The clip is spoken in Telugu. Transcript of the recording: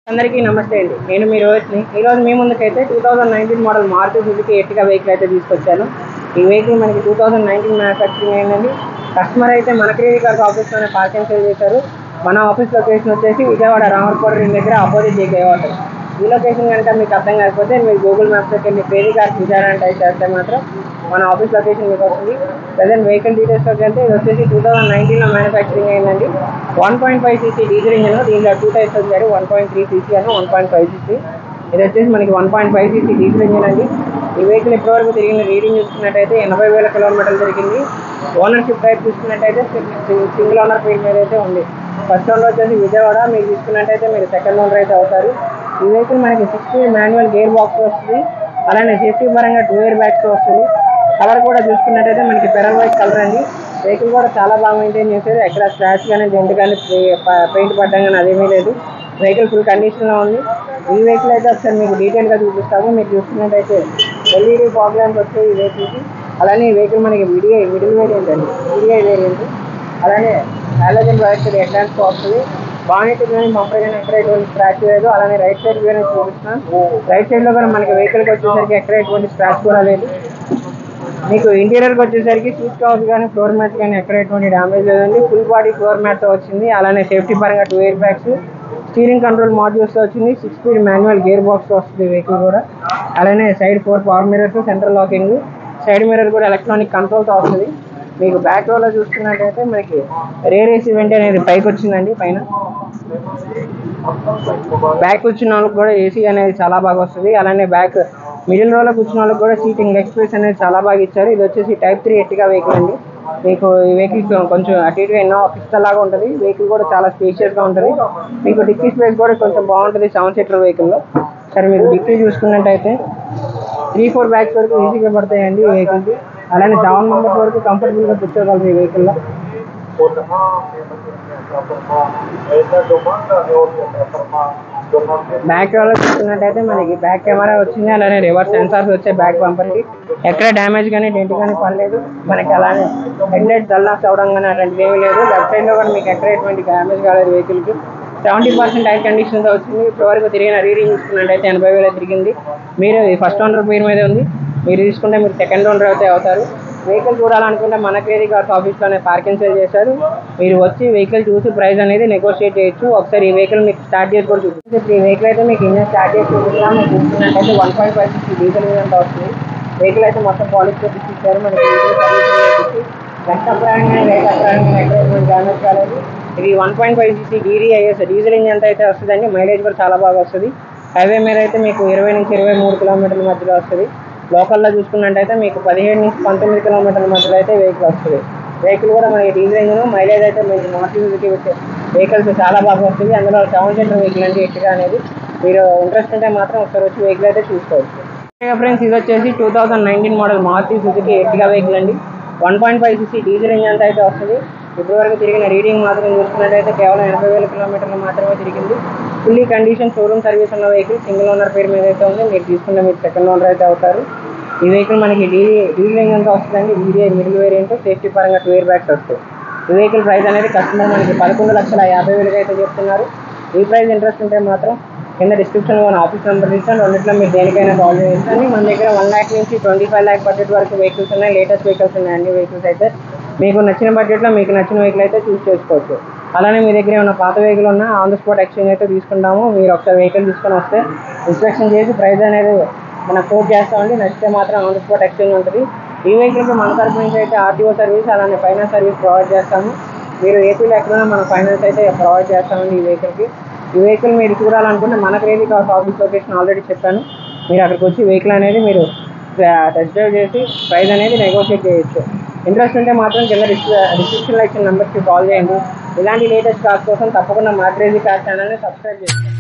అందరికీ నమస్తే అండి. నేను మీ రోహిత్ని. ఈరోజు మీ ముందుకైతే 2019 model Maruti Suzuki Ertiga vehicle అయితే తీసుకొచ్చాను. ఈ వెహికల్ మనకి 2019 మ్యానుఫ్యాక్చరింగ్ అయిందండి. కస్టమర్ అయితే మన క్రెడిట్ కార్డ్ ఆఫీస్లోనే పార్కింగ్ సేల్ చేశారు. మన ఆఫీస్ లొకేషన్ వచ్చేసి విజయవాడ రామర్కోట రింగ్ దగ్గర ఆపోజిట్ జేకే వాటర్. ఈ లొకేషన్ కనుక మీకు అర్థం కాకపోతే మీరు గూగుల్ మ్యాప్స్లోకి వెళ్ళి క్రెడిట్ కార్డ్ విజయవాడ అని టైప్ చేస్తే మాత్రం మన ఆఫీస్ లొకేషన్ మీకు వస్తుంది. ప్రజెంట్ వెహికల్ డీటెయిల్స్లోకి వెళ్తే ఇది వచ్చేసి 2019లో మ్యానుఫ్యాక్చరింగ్ అయిందండి. 1.5 cc డీజిల్ ఇంజిన్. దీంట్లో 2 టైప్స్ వచ్చారు, 1.3 cc అని 1.5 cc. ఇది వచ్చేసి మనకి 1.5 cc డీజిల్ ఇంజిన్ అండి. ఈ వెహికల్ ఇప్పటివరకు తిరిగిన రీడింగ్ చూసుకున్నట్టయితే 80,000 కిలోమీటర్లు తిరిగింది. ఓనర్షిప్ టైప్ చూసుకున్నట్టయితే సింగిల్ ఓనర్ పేరు మీద అయితే ఉంది. ఫస్ట్ ఓనర్ వచ్చేసి విజయవాడ. మీరు తీసుకున్నట్టయితే మీరు సెకండ్ ఓనర్ అయితే అవుతారు. ఈ వెహికల్ మనకి 6 మాన్యువల్ గేర్ బాక్స్ వస్తుంది. అలానే సేఫ్టీ పరంగా 2 ఎయిర్ బ్యాగ్స్ వస్తుంది. కలర్ కూడా చూసుకున్నట్టయితే మనకి పెరల్ వైట్ కలర్ అండి. వెహికల్ కూడా చాలా బాగా మెయింటైన్ చేశారు. ఎక్కడ స్క్రాచ్ కానీ డెంట్ కానీ పెయింట్ పడ్డం కానీ అదేమీ లేదు. వెహికల్ ఫుల్ కండిషన్లో ఉంది. ఈ వెహికల్ అయితే ఒకసారి మీకు డీటెయిల్గా చూపిస్తాము. మీరు చూసుకున్నట్టయితే ఎల్ఈడి ఫాగ్ ల్యాంప్స్ వచ్చాయి ఈ వెహికల్కి. అలానే ఈ వెహికల్ మనకి మిడిల్ వేరియంట్ అండి, వీడిఐ వేరియంట్. అలానే హాలోజన్ ప్రొజెక్టర్ హెడ్ ల్యాంప్స్ వస్తుంది. బానెట్ కానీ బంపర్ కానీ ఎక్కడ ఎటువంటి స్క్రాచ్ లేదు. అలానే రైట్ సైడ్ కానీ చూపిస్తున్నాం. రైట్ సైడ్లో కూడా మనకి వెహికల్కి వచ్చేసరికి ఎక్కడ ఎటువంటి స్క్రాచ్ కూడా లేదు. మీకు ఇంటీరియర్కి వచ్చేసరికి సీట్ కవర్స్ కానీ ఫ్లోర్ మ్యాట్స్ కానీ ఎక్కడ ఎటువంటి డ్యామేజ్ లేదండి. ఫుల్ బాడీ ఫ్లోర్ మ్యాట్తో వచ్చింది. అలానే సేఫ్టీ పరంగా 2 ఎయిర్ బ్యాగ్స్, స్టీరింగ్ కంట్రోల్ మాడ్యూల్స్తో వచ్చింది. 6 స్పీడ్ మాన్యువల్ గేర్ బాక్స్ వస్తుంది వెహికల్ కూడా. అలానే side 4 power mirrors, central locking, side mirror కూడా ఎలక్ట్రానిక్ కంట్రోల్తో వస్తుంది. మీకు బ్యాక్ రోలో చూసుకున్నట్టయితే మనకి రేర్ ఏసీ వెంట్ అనేది పైకి వచ్చిందండి. పైన బ్యాక్ కూర్చున్న వాళ్ళకి కూడా ఏసీ అనేది చాలా బాగా వస్తుంది. అలానే బ్యాక్ మిడిల్ రోలో కూర్చున్న వాళ్ళకి కూడా సీటింగ్ లెగ్ స్పేస్ అనేది చాలా బాగా ఇచ్చారు. ఇది వచ్చేసి టైప్ 3 ఎర్టిగా వెహికల్ అండి. మీకు ఈ వెహికల్ కొంచెం అటు ఇటుగా ఎన్నో పిస్తా లాగా ఉంటుంది. వెహికల్ కూడా చాలా స్పేషియస్గా ఉంటుంది. మీకు డిక్కీ స్పేస్ కూడా కొంచెం బాగుంటుంది 7 సీటర్ వెహికల్లో. సరే మీరు డిక్కీ చూసుకున్నట్టయితే 3-4 బ్యాగ్స్ వరకు ఈజీగా పడతాయండి ఈ వెహికల్కి. అలానే 7 మెంబర్స్ వరకు కంఫర్టబుల్గా కూర్చోగలరు ఈ వెహికల్లో. బ్యాక్ కెమెరా చూసుకున్నట్టయితే మనకి బ్యాక్ కెమెరా వచ్చింది. అలానే రివర్స్ సెన్సార్స్ వచ్చాయి బ్యాక్ బంపర్కి. ఎక్కడ డ్యామేజ్ కానీ డెంట్ కానీ పడలేదు మనకి. అలానే హెడ్ లైట్ డల్ ఆఫ్ అవడం కానీ అలాంటివి ఏమీ లేదు. లెఫ్ట్ సైడ్లో కూడా మీకు ఎక్కడ ఎటువంటి డ్యామేజ్ కాలేదు వెహికల్కి. 70% టైర్ కండిషన్తో వచ్చింది. ఇప్పటివరకు తిరిగిన రీడింగ్ చూసుకున్నట్టయితే 80,000 తిరిగింది. మీరు ఫస్ట్ ఓనర్ పేరు మీద ఉంది. మీరు తీసుకుంటే మీరు సెకండ్ ఓనర్ అయితే అవుతారు. వెహికల్ చూడాలనుకుంటే మన క్రెడిట్ కార్డ్స్ ఆఫీస్లోనే పార్కింగ్ సేల్ చేశారు. మీరు వచ్చి వెహికల్ చూసి ప్రైస్ అనేది నెగోషియేట్ చేయొచ్చు. ఒకసారి ఈ వెహికల్ మీకు స్టార్ట్ చేసి కూడా చూపిస్తుంది. ఈ వెహికల్ అయితే మీకు ఇంజన్ స్టార్ట్ చేసి చూపిస్తాం. మీరు చూసుకున్నట్టయితే 1.5 cc డీజిల్ ఇంజన్ వస్తుంది. వెహికల్ అయితే మొత్తం పాలిష్ చేసి ఇచ్చారు. మనకి వెంట ప్రయాణం ఎక్కడ డ్యామేజ్ కాలేదు. ఇది 1.5 cc DDIS డీజిల్ ఇంజన్ అయితే వస్తుందండి. మైలేజ్ కూడా చాలా బాగా వస్తుంది. హైవే మీద అయితే మీకు 20 నుంచి 23 కిలోమీటర్ల మధ్యలో వస్తుంది. లోకల్లో చూసుకున్నట్టయితే మీకు 17 నుంచి 19 కిలోమీటర్ల మధ్యలో అయితే వెహికల్ వస్తుంది. వెహికల్ కూడా మనకి డీజిల్ ఇంజన్, మైలేజ్ అయితే మీకు మారుతి సుజుకి వెహికల్స్ చాలా బాగా వస్తుంది. అందులో 7 సీటర్ వెహికల్ అండి ఎర్టిగా అనేది. మీరు ఇంట్రెస్ట్ ఉంటే మాత్రం ఒకసారి వచ్చి వెహికల్ అయితే చూసుకోవచ్చు. ఫ్రెండ్స్, ఇది వచ్చేసి 2019 model Maruti Suzuki Ertiga vehicle అండి. 1.5 cc డీజిల్ ఇంజన్ అయితే వస్తుంది. ఇప్పటివరకు తిరిగిన రీడింగ్ మాత్రం చూసుకున్నట్టయితే కేవలం 80,000 కిలోమీటర్లు మాత్రమే తిరిగింది. ఫుల్లీ కండిషన్ షోరూమ్ సర్వీస్ ఉన్న వెహికల్. సింగిల్ ఓనర్ పేరు మీద అయితే ఉంది. మీరు తీసుకుంటే మీరు సెకండ్ ఓనర్ అయితే అవుతారు. ఈ వెహికల్ మనకి డీజిల్ ఇంజన్తో వస్తుందండి. VDI middle variant. సేఫ్టీ పరంగా 2 ఎయిర్ బ్యాగ్స్ వస్తాయి. ఈ వెహికల్ ప్రైస్ అనేది కస్టమర్ మనకి 11,50,000 అయితే చెప్తున్నారు. ఈ ప్రైస్ ఇంట్రెస్ట్ ఉంటే మాత్రం కింద డిస్క్రిప్షన్లో మన ఆఫీస్ నెంబర్ ఇస్తాను. రెండిట్లో మీరు దేనికైనా కాల్ చేయండి. మన దగ్గర 1 lakh నుంచి 25 lakh బడ్జెట్ వరకు వెహికల్స్ ఉన్నాయి. లేటెస్ట్ వెహికల్స్ ఉన్నాయి. అన్ని వెహికల్స్ అయితే మీకు నచ్చిన బడ్జెట్లో మీకు నచ్చిన వెహికల్ అయితే చూస్ చేసుకోవచ్చు. అలానే మీ దగ్గర ఏమైనా పాత వెహికల్ ఉన్నా ఆన్ ద స్పాట్ ఎక్స్చేంజ్ అయితే తీసుకుంటాము. మీరు ఒకసారి వెహికల్ తీసుకొని వస్తే ఇన్స్పెక్షన్ చేసి ప్రైస్ అనేది మనం కోట్ చేస్తామండి. నచ్చితే మాత్రం ఆన్ ద స్పాట్ ఎక్స్చేంజ్ ఉంటుంది. ఈ వెహికల్కి మన తరఫు నుంచి అయితే ఆర్టీఓ సర్వీస్ అలానే ఫైనాన్స్ సర్వీస్ ప్రొవైడ్ చేస్తాము. మీరు ఏపీలో ఎక్కడైనా మన ఫైనాన్స్ అయితే ప్రొవైడ్ చేస్తామండి ఈ వెహికల్కి. ఈ వెహికల్ మీరు చూడాలనుకుంటే మన credit card office location already చెప్పాను. మీరు అక్కడికి వచ్చి వెహికల్ అనేది మీరు టెస్ట్ డ్రైవ్ చేసి ప్రైస్ అనేది నెగోషియేట్ చేయొచ్చు. ఇంట్రెస్ట్ ఉంటే మాత్రం కింద డిస్క్రిప్షన్లో ఇచ్చిన నెంబర్కి కాల్ చేయండి. ఇలాంటి లేటెస్ట్ కార్స్ కోసం తప్పకుండా మా క్రేజీ కార్ ఛానల్ని సబ్స్క్రైబ్ చేయండి.